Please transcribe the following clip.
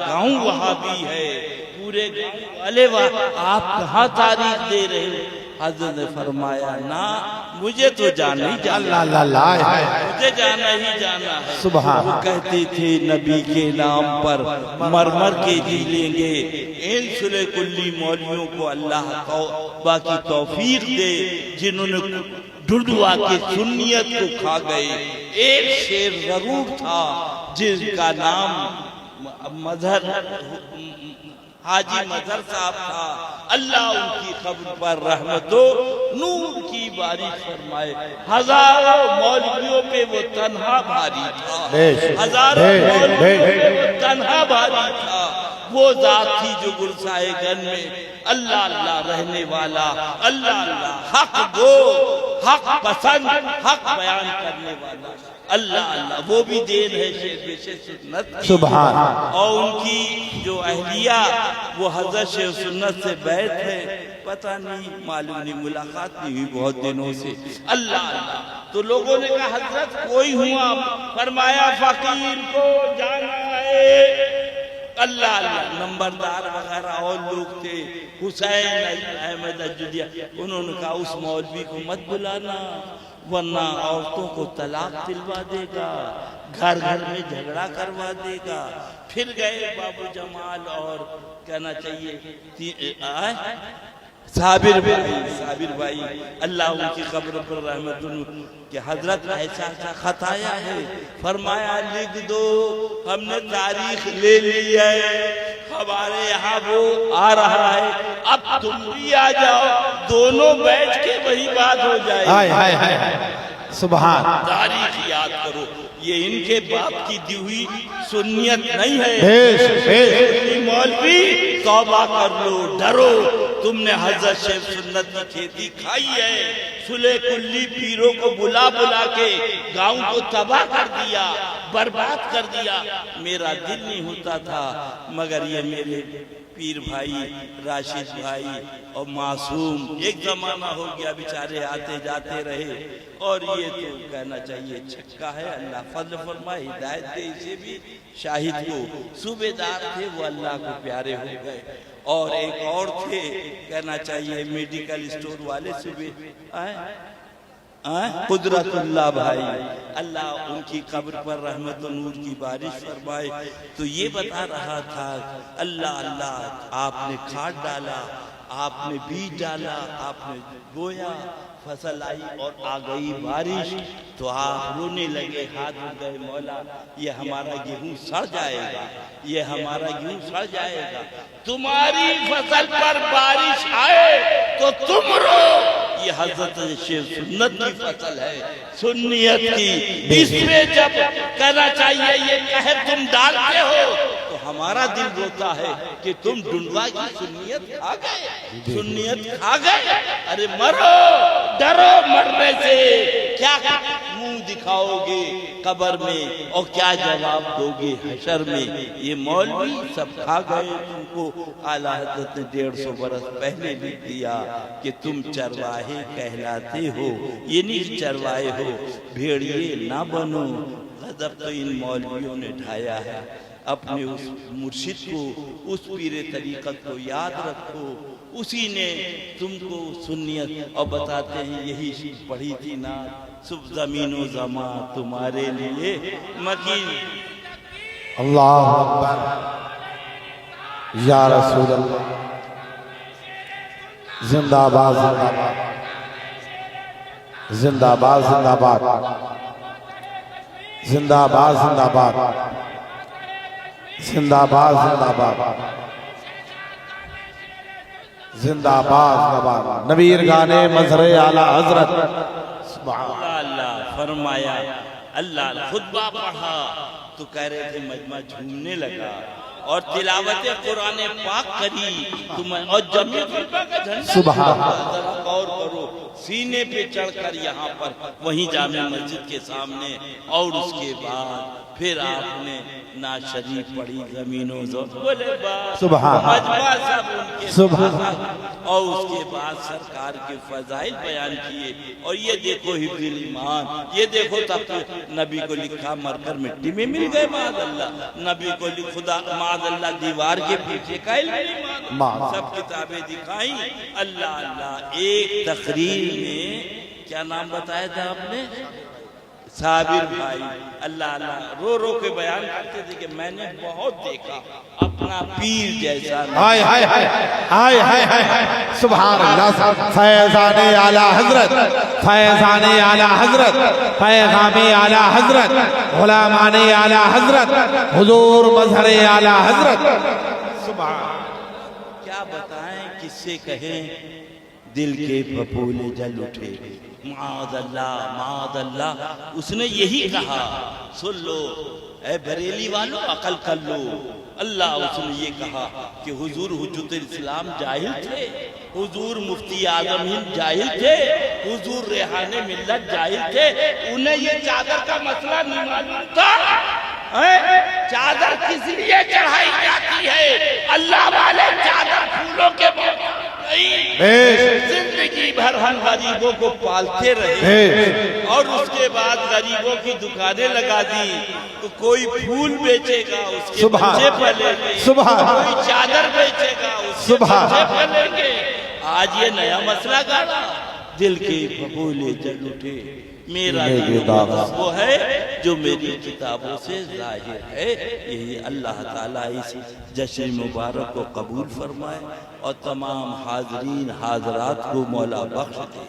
گاؤں وہاں بھی ہے، پورے گاؤں والے آپ کہاں تعریف دے رہے ہو؟ حضرت نے فرمایا نا مجھے تو جانا ہی جانا ہے، مجھے جانا ہی جانا ہے۔ وہ کہتے تھے نبی کے نام پر مرمر کے جی لیں گے۔ ان سلے کلی مولویوں کو اللہ باقی توفیق دے جنہوں نے ڈھونڈوا کے سنیت کو کھا گئے۔ ایک شیر ضرور تھا جس کا نام مظہر حاجی مظہر صاحب تھا، اللہ ان کی قبر پر رحمت و نور کی بارش فرمائے۔ ہزاروں مولویوں پہ وہ تنہا بھاری تھا، ہزاروں مولویوں پہ وہ تنہا بھاری تھا۔ وہ ذات تھی جو گرسائے گن میں اللہ اللہ رہنے والا، اللہ اللہ حق گو، حق پسند، حق بیان کرنے والا، اللہ اللہ۔ وہ بھی دین ہے شیخ سنت کی، سبحان۔ اور ان کی جو اہلیہ وہ حضرت شیخ سنت سے بیعت ہے، پتہ نہیں معلوم نہیں، ملاقات نہیں ہوئی بہت دنوں سے، اللہ اللہ۔ تو لوگوں نے کہا حضرت کوئی ہوا؟ فرمایا فقیر کو جانا ہے، اللہ اللہ۔ نمبردار وغیرہ اور لوگ تھے، حسین احمد اجودیہ، انہوں نے کہا اس مولوی کو مت بلانا ورنہ عورتوں کو طلاق دلوا دے گا، گھر گھر میں جھگڑا کروا دے گا۔ پھر گئے بابو جمال اور کہنا چاہیے صابر بھائی، اللہ ان کی قبر پر رحمت کہ حضرت ایسا ایسا خط آیا ہے، فرمایا لکھ دو، ہم نے تاریخ لے لی ہے، ہمارے یہاں وہ آ رہا ہے، اب تم بھی آ جاؤ، دونوں بیٹھ کے وہی بات ہو جائے۔ سبحان۔ تاریخ یاد کرو، یہ ان کے باپ کی دی ہوئی سنیت نہیں ہے۔ مولوی توبہ کر لو، ڈرو، تم نے حضرت شیخ سنت کی کھیتی کھائی ہے، سلے کلی پیروں کو بلا بلا کے گاؤں کو تباہ کر دیا، برباد کر دیا۔ میرا دل نہیں ہوتا تھا مگر یہ میرے پیر بھائی راشد بھائی اور معصوم، ایک زمانہ ہو گیا بیچارے آتے جاتے رہے، اور یہ تو کہنا چاہیے چھکا ہے، اللہ فضل فرمائے، ہدایت دے اسے بھی شاہد کو۔ صوبے دار تھے وہ اللہ کو پیارے ہو گئے، اور ایک اور تھے کہنا چاہیے میڈیکل اسٹور والے صوبے قدرت اللہ بھائی، اللہ ان کی قبر پر رحمت و نور کی بارش فرمائے۔ تو یہ بتا رہا تھا اللہ اللہ، آپ نے کھاد ڈالا، آپ نے بیج ڈالا، آپ نے بویا، فصل آئی اور آ گئی بارش، تو آپ رونے لگے، ہاتھ اٹھ گئے، مولا یہ ہمارا گیہوں سڑ جائے گا، یہ ہمارا گیہوں سڑ جائے گا، تمہاری فصل پر بارش آئے تو تم رو۔ یہ حضرت شیخ سنت کی فصل ہے، سنیت کی، اس میں جب کہنا چاہیے یہ قہر تم ڈالتے ہو تو ہمارا دل روتا ہے کہ تم ڈنڈوا کی سنیت کھا گئے، سنیت کھا گئے۔ ارے مرو، ڈرو مرنے سے، کیا منہ دکھاؤ گے قبر میں اور کیا جواب دو گے حشر میں؟ یہ مولوی سب کھا گئے تم کو۔ اعلیٰ حضرت نے 150 برس پہلے لکھ دیا کہ تم چرواہے کہلاتے ہو، یہ نہیں چروائے ہو، بھیڑیے نہ بنو۔ غضب تو ان مولویوں نے ڈھایا ہے۔ اپنے اس مرشد کو، اس پیر طریقت کو یاد رکھو، اسی نے تم کو سنیت، اور بتاتے ہیں یہی پڑھی تھی نا، صبح زمین و زمان تمہارے لیے مکین۔ اللہ اکبر، یا رسول اللہ، زندہ باد زندہ باد، زندہ باد زندہ باد، زندہ باد زندہ باد، زندہ باد زندہ باد، زندہ باد زندہ باد۔ نبیر گانے مظہر اعلیٰ حضرت اللہ اللہ فرمایا، اللہ خطبہ پڑھا تو کہہ رہے تھے مجمع جھومنے لگا، اور تلاوت قرآن پاک کری اور جمعیت خطبہ کا جھنڈا ذرا غور کرو، سینے پہ چڑھ کر یہاں پر وہیں جامع مسجد کے سامنے، اور اس کے بعد پھر آپ نے نعت شریف پڑھی زمینوں بولے بات سبحان مجمع سب ان کے سبحان ساتھ، اور اس کے بعد سرکار کے فضائل بیان کیے. اور یہ دیکھو حفظ ایمان، یہ دیکھو تب نبی کو لکھا مر کر مٹی میں مل گئے معاذ اللہ، نبی کو خدا معاذ اللہ دیوار کے پیچھے کا علم، سب کتابیں دکھائیں. اللہ اللہ. ایک تقریر میں کیا نام بتایا تھا آپ نے؟ صابر بھائی. اللہ اللہ رو رو کے بیان کرتے تھے کہ میں نے بہت دیکھا اپنا پیر جیسا. ہائے ہائے ہائے ہائے ہائے ہائے سبحان اللہ. فیضان اعلی حضرت، فیضان اعلی حضرت، پیغام اعلی حضرت، غلامان اعلی حضرت، حضور مظہر اعلی حضرت. سبحان. کیا بتائیں، کس سے کہیں، دل کے پھپھولے جل اٹھے. معاذ اللہ معاذ اللہ. اس نے یہی کہا، سن لو اے بریلی والو عقل کر لو. اللہ اس نے یہ کہا کہ حضور حجت الاسلام جاہل تھے، حضور مفتی اعظم ہند جاہل تھے، حضور ریحان ملت جاہل تھے. انہیں یہ چادر کا مسئلہ نہیں معلوم تھا. چادر کس لیے چڑھائی جاتی ہے؟ اللہ والے چادر پھولوں کے زندگی بھر ہم غریبوں کو پالتے رہے، اور اس کے بعد غریبوں کی دکانیں لگا دی. تو کوئی پھول بیچے گا اس کے بچے پلیں گے، کوئی چادر بیچے گا اس کے بچے پلیں گے. آج یہ نیا مسئلہ گاڑا. دل کے پھپھولے جل اٹھے. میرا دین وہ ہے جو میری کتابوں سے ظاہر ہے. یہی اللہ تعالیٰ اس جشن مبارک کو قبول فرمائے اور تمام حاضرین حاضرات کو مولا بخش دے.